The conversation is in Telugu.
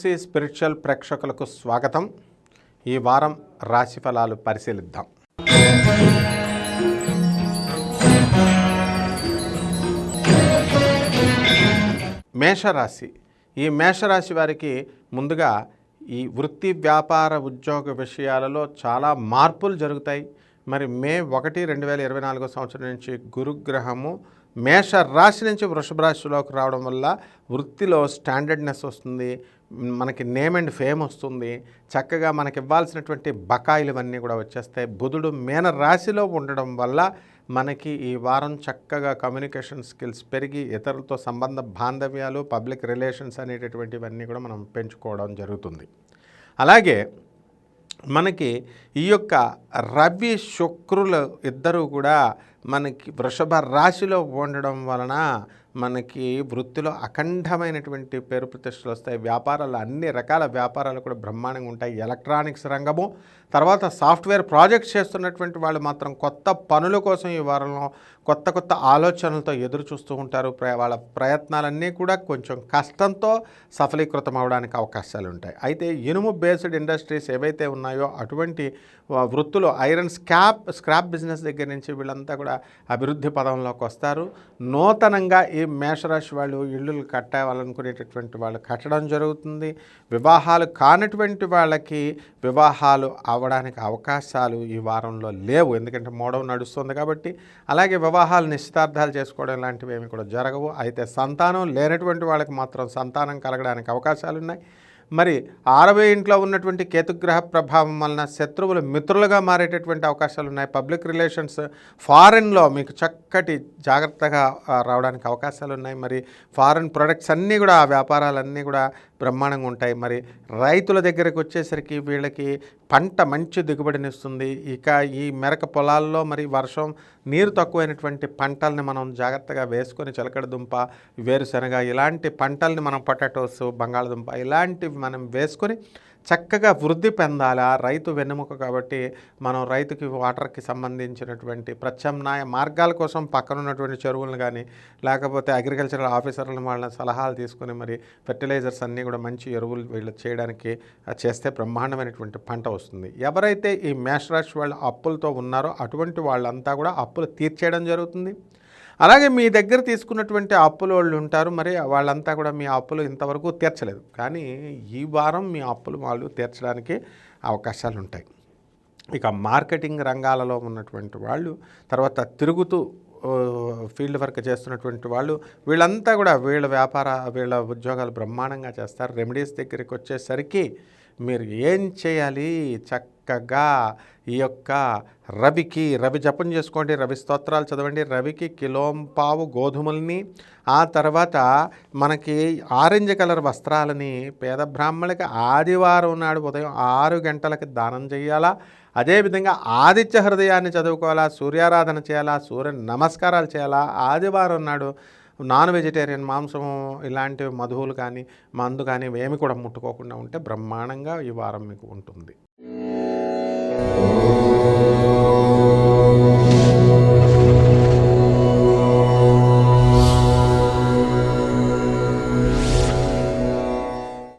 పిఎంసి స్పిరిచువల్ ప్రేక్షకులకు స్వాగతం. ఈ వారం రాశిఫలాలు పరిశీలిద్దాం. మేషరాశి. ఈ మేషరాశి వారికి ముందుగా ఈ వృత్తి వ్యాపార ఉద్యోగ విషయాలలో చాలా మార్పులు జరుగుతాయి. మరి మే 1, 2024 సంవత్సరం నుంచి గురుగ్రహము మేషరాశి నుంచి వృషభ రాశిలోకి రావడం వల్ల వృత్తిలో స్టాండర్డ్నెస్ వస్తుంది, మనకి నేమ్ అండ్ ఫేమ్ వస్తుంది, చక్కగా మనకి ఇవ్వాల్సినటువంటి బకాయిలు ఇవన్నీ కూడా వచ్చేస్తాయి. బుధుడు మీన రాశిలో ఉండడం వల్ల మనకి ఈ వారం చక్కగా కమ్యూనికేషన్ స్కిల్స్ పెరిగి ఇతరులతో సంబంధ బాంధవ్యాలు, పబ్లిక్ రిలేషన్స్ అనేటటువంటివన్నీ కూడా మనం పెంచుకోవడం జరుగుతుంది. అలాగే మనకి ఈ యొక్క రవి శుక్రులు ఇద్దరూ కూడా మనకి వృషభ రాశిలో ఉండడం వలన మనకి వృత్తిలో అఖండమైనటువంటి పేరు ప్రతిష్టలు వస్తాయి. వ్యాపారాలు అన్ని రకాల వ్యాపారాలు కూడా బ్రహ్మాండంగా ఉంటాయి. ఎలక్ట్రానిక్స్ రంగము, తర్వాత సాఫ్ట్వేర్ ప్రాజెక్ట్స్ చేస్తున్నటువంటి వాళ్ళు మాత్రం కొత్త పనుల కోసం ఈ వారంలో కొత్త ఆలోచనలతో ఎదురు చూస్తూ ఉంటారు. వాళ్ళ ప్రయత్నాలన్నీ కూడా కొంచెం కష్టంతో సఫలీకృతం అవడానికి అవకాశాలు ఉంటాయి. అయితే ఇనుము బేస్డ్ ఇండస్ట్రీస్ ఏవైతే ఉన్నాయో అటువంటి వృత్తులు, ఐరన్ స్క్రాప్ బిజినెస్ దగ్గర నుంచి వీళ్ళంతా కూడా అభివృద్ధి పదంలోకి వస్తారు. నూతనంగా ఈ మేషరాశి వాళ్ళు ఇళ్ళు కట్టాలనుకునేటటువంటి వాళ్ళు కట్టడం జరుగుతుంది. వివాహాలు కానటువంటి వాళ్ళకి వివాహాలు అవ్వడానికి అవకాశాలు ఈ వారంలో లేవు, ఎందుకంటే మోడవ నడుస్తుంది కాబట్టి. అలాగే వివాహాలు, నిశ్చితార్థాలు చేసుకోవడం లాంటివి ఏమి కూడా జరగవు. అయితే సంతానం లేనటువంటి వాళ్ళకి మాత్రం సంతానం కలగడానికి అవకాశాలు ఉన్నాయి. మరి 6వ ఇంట్లో ఉన్నటువంటి కేతుగ్రహ ప్రభావం వలన శత్రువులు మిత్రులుగా మారేటటువంటి అవకాశాలు ఉన్నాయి. పబ్లిక్ రిలేషన్స్ ఫారెన్లో మీకు చక్కటి జాగ్రత్తగా రావడానికి అవకాశాలు ఉన్నాయి. మరి ఫారెన్ ప్రొడక్ట్స్ అన్నీ కూడా, ఆ వ్యాపారాలన్నీ కూడా బ్రహ్మాండంగా ఉంటాయి. మరి రైతుల దగ్గరికి వచ్చేసరికి వీళ్ళకి పంట మంచి దిగుబడినిస్తుంది. ఇక ఈ మెరక పొలాల్లో మరి వర్షం, నీరు తక్కువైనటువంటి పంటల్ని మనం జాగ్రత్తగా వేసుకొని, చిలకడ దుంప, వేరుశనగ ఇలాంటి పంటల్ని మనం పొటాటోస్, బంగాళదుంప ఇలాంటివి మనం వేసుకొని చక్కగా వృద్ధి పొందాలి. రైతు వెన్నెముక కాబట్టి మనం రైతుకి వాటర్కి సంబంధించినటువంటి ప్రత్యామ్నాయ మార్గాల కోసం పక్కనున్నటువంటి చెరువులను కానీ, లేకపోతే అగ్రికల్చరల్ ఆఫీసర్లను వాళ్ళ సలహాలు తీసుకుని మరి ఫెర్టిలైజర్స్ అన్నీ కూడా మంచి ఎరువులు వీళ్ళు చేయడానికి చేస్తే బ్రహ్మాండమైనటువంటి పంట వస్తుంది. ఎవరైతే ఈ మేషరాశి వాళ్ళు అప్పులతో ఉన్నారో అటువంటి వాళ్ళంతా కూడా అప్పులు తీర్చేయడం జరుగుతుంది. అలాగే మీ దగ్గర తీసుకున్నటువంటి అప్పులు వాళ్ళు ఉంటారు, మరి వాళ్ళంతా కూడా మీ అప్పులు ఇంతవరకు తీర్చలేదు, కానీ ఈ వారం మీ అప్పులు వాళ్ళు తీర్చడానికి అవకాశాలు ఉంటాయి. ఇక మార్కెటింగ్ రంగాలలో ఉన్నటువంటి వాళ్ళు, తర్వాత తిరుగుతూ ఫీల్డ్ వర్క్ చేస్తున్నటువంటి వాళ్ళు, వీళ్ళంతా కూడా వీళ్ళ ఉద్యోగాలు బ్రహ్మాండంగా చేస్తారు. రెమెడీస్ దగ్గరికి వచ్చేసరికి మీరు ఏం చేయాలి? చక్కగా ఈ యొక్క రవి జపం చేసుకోండి, రవి స్తోత్రాలు చదవండి. రవికి 1.5 కిలో గోధుమల్ని, ఆ తర్వాత మనకి ఆరెంజ్ కలర్ వస్త్రాలని పేద బ్రాహ్మణులకి ఆదివారం నాడు ఉదయం 6 గంటలకి దానం చేయాలా. అదేవిధంగా ఆదిత్య హృదయాన్ని చదువుకోవాలా, సూర్యారాధన చేయాలా, సూర్య నమస్కారాలు చేయాలా. ఆదివారం నాడు నాన్ వెజిటేరియన్ మాంసం ఇలాంటివి, మధువులు కానీ మందు కానీ ఏమి కూడా ముట్టుకోకుండా ఉంటే బ్రహ్మాండంగా ఈ వారం మీకు ఉంటుంది.